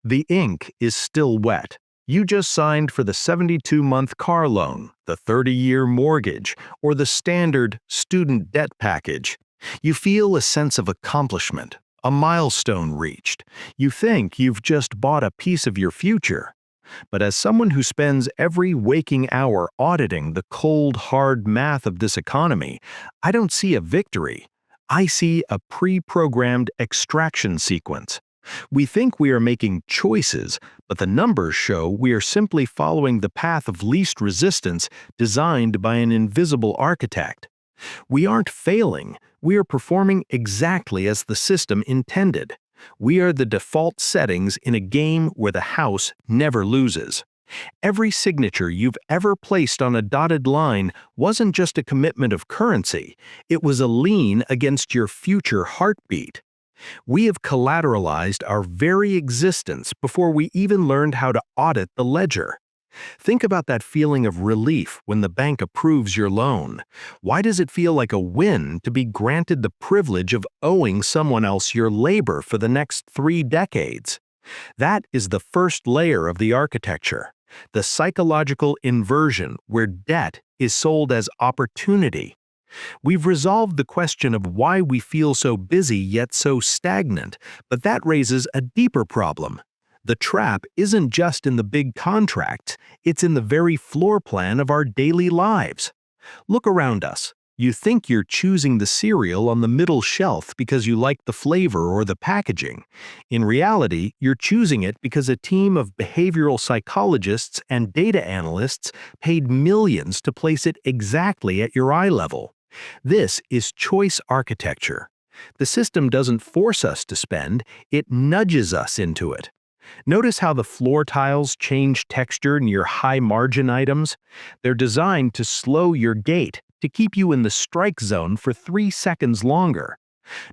The ink is still wet. You just signed for the 72-month car loan, the 30-year mortgage, or the standard student debt package. You feel a sense of accomplishment, a milestone reached. You think you've just bought a piece of your future. But as someone who spends every waking hour auditing the cold, hard math of this economy, I don't see a victory. I see a pre-programmed extraction sequence. We think we are making choices, but the numbers show we are simply following the path of least resistance designed by an invisible architect. We aren't failing, we are performing exactly as the system intended. We are the default settings in a game where the house never loses. Every signature you've ever placed on a dotted line wasn't just a commitment of currency, it was a lien against your future heartbeat. We have collateralized our very existence before we even learned how to audit the ledger. Think about that feeling of relief when the bank approves your loan. Why does it feel like a win to be granted the privilege of owing someone else your labor for the next 3 decades? That is the first layer of the architecture, the psychological inversion where debt is sold as opportunity. We've resolved the question of why we feel so busy yet so stagnant, but that raises a deeper problem. The trap isn't just in the big contracts, it's in the very floor plan of our daily lives. Look around us. You think you're choosing the cereal on the middle shelf because you like the flavor or the packaging. In reality, you're choosing it because a team of behavioral psychologists and data analysts paid millions to place it exactly at your eye level. This is choice architecture. The system doesn't force us to spend, it nudges us into it. Notice how the floor tiles change texture near high-margin items? They're designed to slow your gait, to keep you in the strike zone for 3 seconds longer.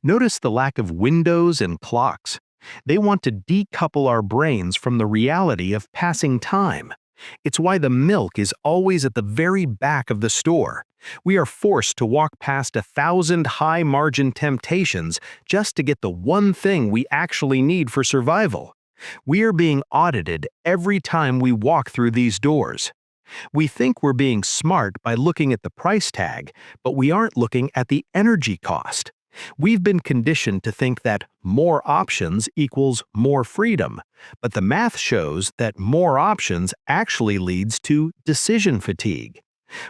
Notice the lack of windows and clocks. They want to decouple our brains from the reality of passing time. It's why the milk is always at the very back of the store. We are forced to walk past 1,000 high-margin temptations just to get the one thing we actually need for survival. We are being audited every time we walk through these doors. We think we're being smart by looking at the price tag, but we aren't looking at the energy cost. We've been conditioned to think that more options equals more freedom, but the math shows that more options actually leads to decision fatigue.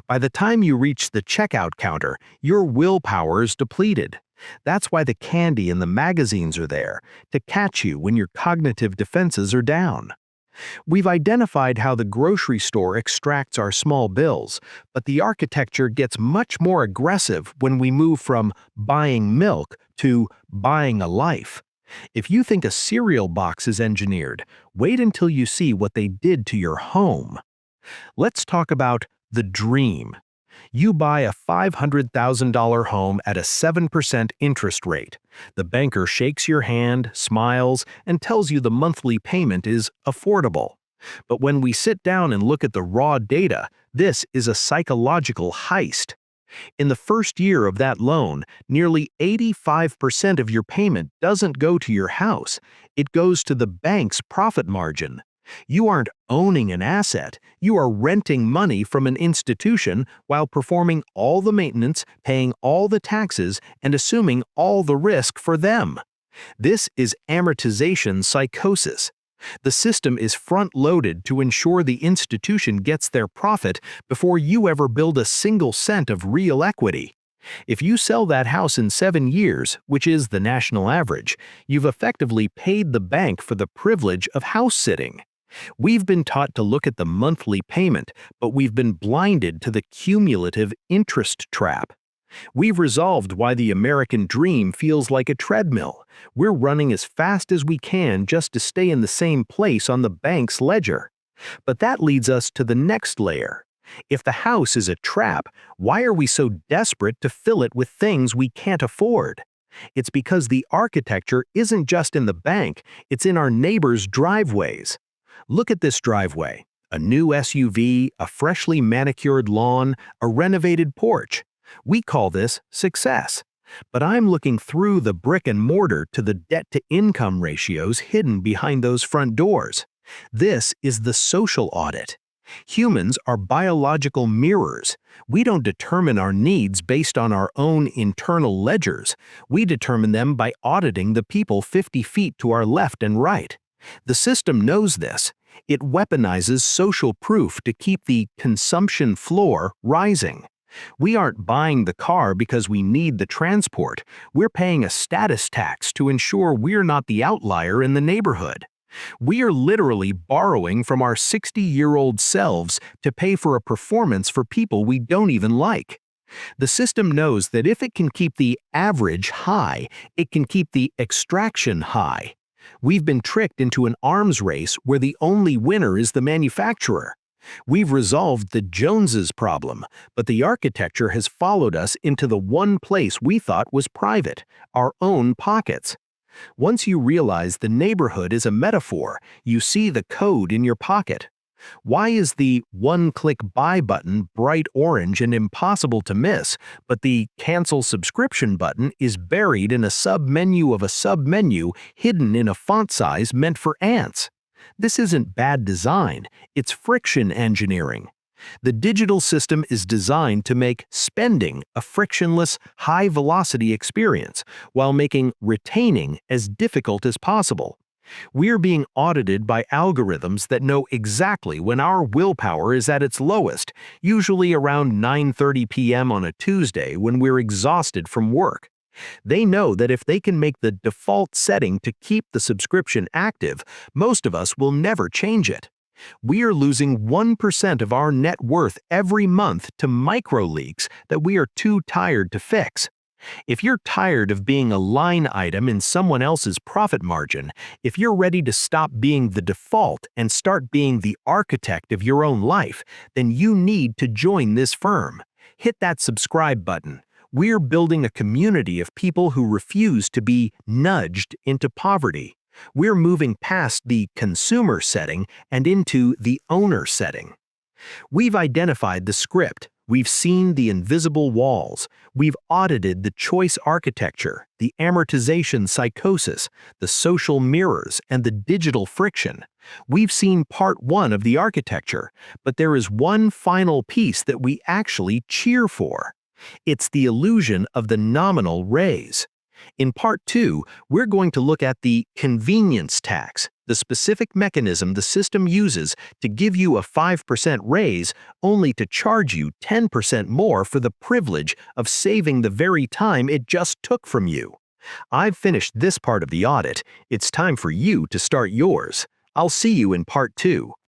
By the time you reach the checkout counter, your willpower is depleted. That's why the candy and the magazines are there, to catch you when your cognitive defenses are down. We've identified how the grocery store extracts our small bills, but the architecture gets much more aggressive when we move from buying milk to buying a life. If you think a cereal box is engineered, wait until you see what they did to your home. Let's talk about the dream. You buy a $500,000 home at a 7% interest rate. The banker shakes your hand, smiles, and tells you the monthly payment is affordable. But when we sit down and look at the raw data, this is a psychological heist. In the first year of that loan, nearly 85% of your payment doesn't go to your house. It goes to the bank's profit margin. You aren't owning an asset, you are renting money from an institution while performing all the maintenance, paying all the taxes, and assuming all the risk for them. This is amortization psychosis. The system is front-loaded to ensure the institution gets their profit before you ever build a single cent of real equity. If you sell that house in 7 years, which is the national average, you've effectively paid the bank for the privilege of house sitting. We've been taught to look at the monthly payment, but we've been blinded to the cumulative interest trap. We've resolved why the American dream feels like a treadmill. We're running as fast as we can just to stay in the same place on the bank's ledger. But that leads us to the next layer. If the house is a trap, why are we so desperate to fill it with things we can't afford? It's because the architecture isn't just in the bank, it's in our neighbors' driveways. Look at this driveway. A new SUV, a freshly manicured lawn, a renovated porch. We call this success. But I'm looking through the brick and mortar to the debt-to-income ratios hidden behind those front doors. This is the social audit. Humans are biological mirrors. We don't determine our needs based on our own internal ledgers. We determine them by auditing the people 50 feet to our left and right. The system knows this. It weaponizes social proof to keep the consumption floor rising. We aren't buying the car because we need the transport. We're paying a status tax to ensure we're not the outlier in the neighborhood. We are literally borrowing from our 60-year-old selves to pay for a performance for people we don't even like. The system knows that if it can keep the average high, it can keep the extraction high. We've been tricked into an arms race where the only winner is the manufacturer. We've resolved the Joneses problem, but the architecture has followed us into the one place we thought was private, our own pockets. Once you realize the neighborhood is a metaphor, you see the code in your pocket. Why is the one-click buy button bright orange and impossible to miss, but the cancel subscription button is buried in a sub-menu of a sub-menu hidden in a font size meant for ants? This isn't bad design, it's friction engineering. The digital system is designed to make spending a frictionless, high-velocity experience, while making retaining as difficult as possible. We're being audited by algorithms that know exactly when our willpower is at its lowest, usually around 9:30 p.m. on a Tuesday when we're exhausted from work. They know that if they can make the default setting to keep the subscription active, most of us will never change it. We are losing 1% of our net worth every month to micro leaks that we are too tired to fix. If you're tired of being a line item in someone else's profit margin, if you're ready to stop being the default and start being the architect of your own life, then you need to join this firm. Hit that subscribe button. We're building a community of people who refuse to be nudged into poverty. We're moving past the consumer setting and into the owner setting. We've identified the script. We've seen the invisible walls. We've audited the choice architecture, the amortization psychosis, the social mirrors, and the digital friction. We've seen part one of the architecture, but there is one final piece that we actually cheer for. It's the illusion of the nominal raise. In part two, we're going to look at the convenience tax, the specific mechanism the system uses to give you a 5% raise only to charge you 10% more for the privilege of saving the very time it just took from you. I've finished this part of the audit. It's time for you to start yours. I'll see you in part two.